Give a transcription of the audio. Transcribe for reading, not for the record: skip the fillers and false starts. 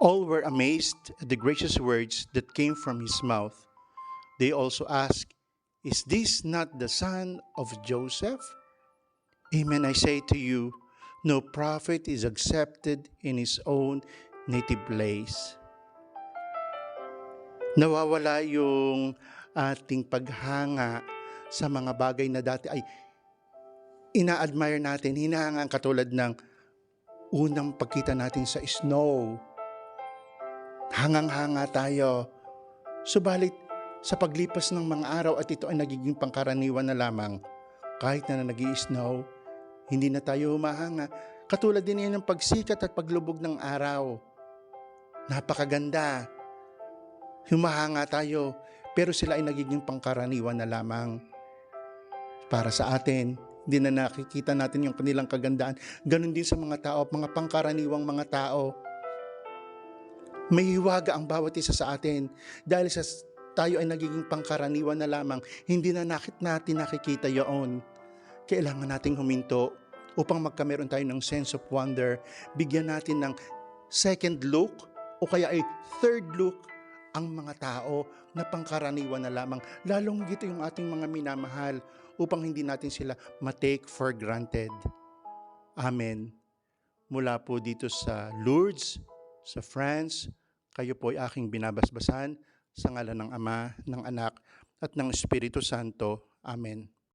All were amazed at the gracious words that came from his mouth. They also asked, "Is this not the son of Joseph?" Amen, I say to you, no prophet is accepted in his own native place. Nawawala yung ating paghanga sa mga bagay na dati ay ina-admire natin, hinahangaan, katulad ng unang pagkita natin sa snow. Hangang-hanga tayo. Subalit, sa paglipas ng mga araw at ito ay nagiging pangkaraniwan na lamang, kahit na nag-i-snow, hindi na tayo humahanga. Katulad din yan ng pagsikat at paglubog ng araw. Napakaganda. Humahanga tayo, pero sila ay nagiging pangkaraniwan na lamang. Para sa atin, hindi na nakikita natin yung kanilang kagandaan. Ganon din sa mga tao, mga pangkaraniwang mga tao. May hiwaga ang bawat isa sa atin dahil sa tayo ay nagiging pangkaraniwan na lamang, hindi na natin nakikita yun. Kailangan nating huminto upang magkameron tayo ng sense of wonder. Bigyan natin ng second look o kaya ay third look ang mga tao na pangkaraniwan na lamang, lalong higit yung ating mga minamahal, upang hindi natin sila ma-take for granted. Amen. Mula po dito sa Lourdes, sa France, kayo po ay aking binabasbasan sa ngalan ng Ama, ng Anak, at ng Espiritu Santo. Amen.